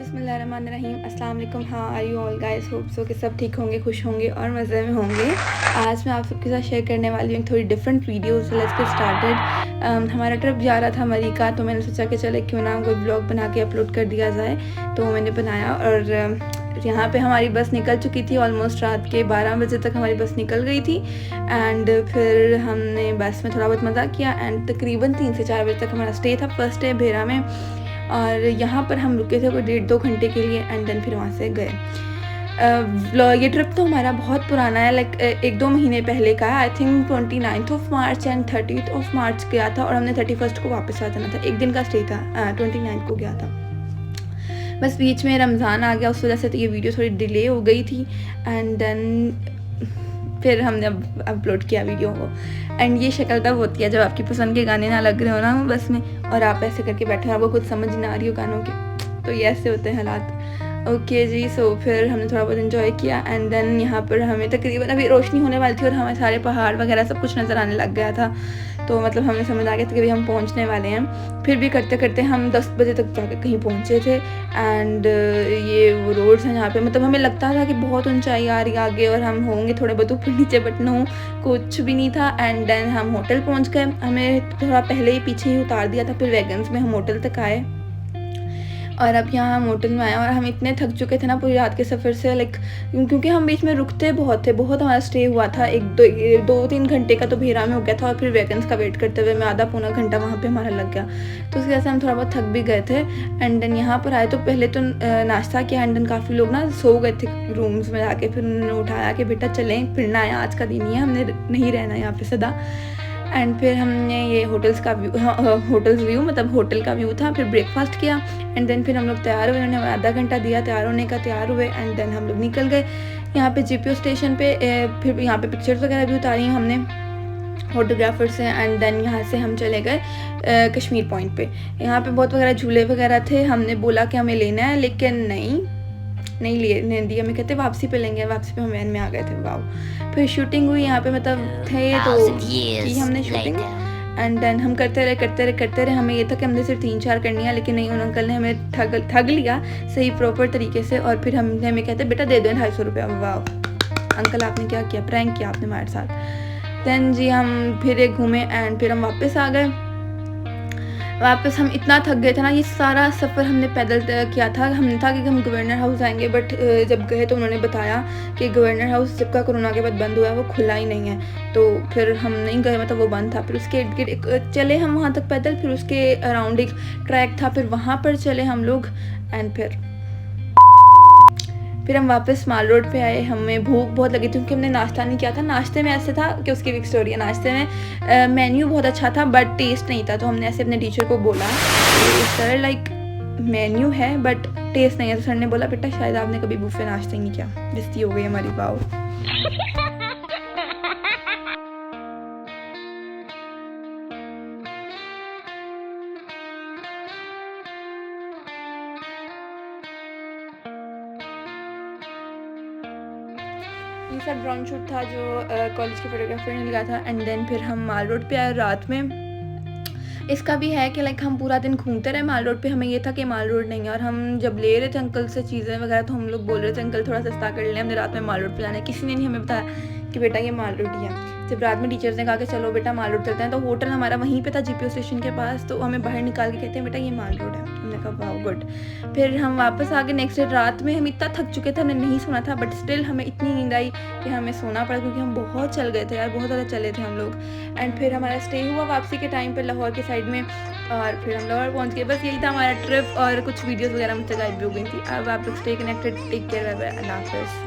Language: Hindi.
बिस्मिल्लाहिर्रहमानिर्रहीम अस्सलाम वालेकुम। How are you all guys, hope so कि सब ठीक होंगे, खुश होंगे और मज़े में होंगे। आज मैं आप सबके साथ शेयर करने वाली हूँ थोड़ी different videos. Let's get started. हमारा ट्रिप जा रहा था अमेरिका, तो मैंने सोचा कि चले क्यों ना कोई ब्लॉग बना के अपलोड कर दिया जाए, तो मैंने बनाया। और यहाँ पे हमारी बस निकल चुकी थी, ऑलमोस्ट रात के 12 बजे तक हमारी बस निकल गई थी। एंड फिर हमने बस में थोड़ा बहुत मज़ा किया एंड तकरीबन 3 से 4 बजे तक हमारा स्टे था फर्स्ट डे भेरा में। और यहाँ पर हम रुके थे कोई 1.5-2 घंटे के लिए एंड देन फिर वहाँ से गए। ये ट्रिप तो हमारा बहुत पुराना है, लाइक 1-2 महीने पहले का है। आई थिंक 29 मार्च एंड 30 मार्च गया था और हमने 31 को वापस आ जाना था। एक दिन का स्टे था, 29 को गया था। बस बीच में रमज़ान आ गया, उस वजह से तो ये वीडियो थोड़ी डिले हो गई थी। एंड देन फिर हमने अपलोड किया वीडियो को। एंड ये शक्ल तब होती है जब आपकी पसंद के गाने ना लग रहे हो ना बस में, और आप ऐसे करके बैठे हो, आपको कुछ समझ ना आ रही हो गानों की, तो ये ऐसे होते हैं हालात। ओके जी, सो फिर हमने थोड़ा बहुत इन्जॉय किया एंड देन यहाँ पर हमें तकरीबन अभी रोशनी होने वाली थी और हमें सारे पहाड़ वगैरह सब कुछ नज़र आने लग गया था। तो मतलब हमें समझ आ गया था कि अभी हम पहुँचने वाले हैं। फिर भी करते करते हम 10 बजे तक जाकर कहीं पहुँचे थे। एंड ये वो रोड्स हैं यहाँ पे, मतलब हमें लगता था कि बहुत ऊंचाई आ रही है आगे और हम होंगे थोड़े बहुत ऊपर नीचे, बट नो, कुछ भी नहीं था। एंड देन हम होटल पहुँच गए। हमें थोड़ा पहले ही पीछे ही उतार दिया था, फिर वैगन्स में हम होटल तक आए। और अब यहाँ हम होटल में आए और हम इतने थक चुके थे ना पूरी रात के सफ़र से, लाइक क्योंकि हम बीच में रुकते बहुत थे, बहुत हमारा स्टे हुआ था, 1-2-3 घंटे का तो भेरा में हो गया था। और फिर वैगन्स का वेट करते हुए में आधा-पौना घंटा वहाँ पे हमारा लग गया, तो उसकी वजह से हम थोड़ा बहुत थक भी गए थे। एंड देन यहाँ पर आए तो पहले तो नाश्ता किया एंड देन काफ़ी लोग ना सो गए थे रूम्स में जाके। फिर उन्होंने उठाया कि बेटा चलें, फिरना है, आज का दिन ही है, हमने नहीं रहना यहाँ पर सदा। एंड फिर हमने ये होटल्स का व्यू मतलब होटल का व्यू था। फिर ब्रेकफास्ट किया एंड देन फिर हम लोग तैयार हुए। उन्होंने हमें आधा घंटा दिया तैयार होने का, तैयार हुए एंड देन हम लोग निकल गए यहाँ पे जीपीओ स्टेशन पे। फिर यहाँ पे पिक्चर्स वगैरह भी उतारी हमने फोटोग्राफर से। एंड देन यहाँ से हम चले गए कश्मीर पॉइंट पे। यहाँ पे बहुत वगैरह झूले वगैरह थे, हमने बोला कि हमें लेना है, लेकिन नहीं लेने दिया। हमें कहते वापसी पे लेंगे, वापसी पे हम वैन में आ गए थे। वाओ। फिर शूटिंग हुई यहाँ पे, मतलब थे तो की हमने शूटिंग। एंड देन हम करते रहे। हमें ये था कि हमने सिर्फ 3-4 करनी है, लेकिन नहीं, उन अंकल ने हमें ठग लिया सही प्रॉपर तरीके से। और फिर हमने हमें कहते बेटा दे दो 250 रुपया। वाओ अंकल, आपने क्या किया, प्रैंक किया आपने हमारे साथ। देन जी हम फिर एक घूमे एंड फिर हम वापस आ गए। वापस हम इतना थक गए थे ना, ये सारा सफ़र हमने पैदल किया था। हमने था कि हम गवर्नर हाउस जाएंगे, बट जब गए तो उन्होंने बताया कि गवर्नर हाउस जब का कोरोना के बाद बंद हुआ है, वो खुला ही नहीं है। तो फिर हम नहीं गए, मतलब वो बंद था। फिर उसके इर्द गिर्द चले हम वहाँ तक पैदल, फिर उसके अराउंड एक ट्रैक था, फिर वहाँ पर चले हम लोग। एंड फिर हम वापस माल रोड पे आए। हमें भूख बहुत लगी थी क्योंकि हमने नाश्ता नहीं किया था। नाश्ते में ऐसे था कि उसकी एक स्टोरी है। नाश्ते में मेन्यू बहुत अच्छा था बट टेस्ट नहीं था, तो हमने ऐसे अपने टीचर को बोला इस तरह लाइक मेन्यू है बट टेस्ट नहीं है। तो सर ने बोला बेटा शायद आपने कभी बुफे नाश्ता ही नहीं किया। बेइज्जती हो गई हमारी। वाओ। ये सब ड्रोन शूट था जो कॉलेज के फोटोग्राफर ने लिया था। एंड देन फिर हम माल रोड पे आए रात में। इसका भी है कि लाइक हम पूरा दिन घूमते रहे माल रोड पे। हमें ये था कि माल रोड नहीं है, और हम जब ले रहे थे अंकल से चीज़ें वगैरह तो हम लोग बोल रहे थे अंकल थोड़ा सस्ता कर लें, हमने रात में माल रोड पे जाना है। किसी ने नहीं हमें बताया कि बेटा ये माल रोड ही है। जब रात में टीचर्स ने कहा कि चलो बेटा माल रोड चलते हैं, तो होटल हमारा वहीं पे था जीपीओ स्टेशन के पास, तो हमें बाहर निकाल के कहते हैं बेटा ये माल रोड है। हमने कहा वाह गुड। फिर हम वापस आ गए नेक्स्ट डे रात में। हम इतना थक चुके थे, हमने नहीं सोना था, बट स्टिल हमें इतनी नींद आई कि हमें सोना पड़ा क्योंकि हम बहुत चल गए थे यार, बहुत ज़्यादा चले थे हम लोग। एंड फिर हमारा स्टे हुआ वापसी के टाइम पर लाहौर के साइड में, और फिर हम लाहौर पहुंच गए। बस यही था हमारा ट्रिप, और कुछ वीडियोस वगैरह मुझसे गायब भी हो गई थी। अब आप लोग stay connected, take care, bye bye, अल्लाह हाफ़िज़।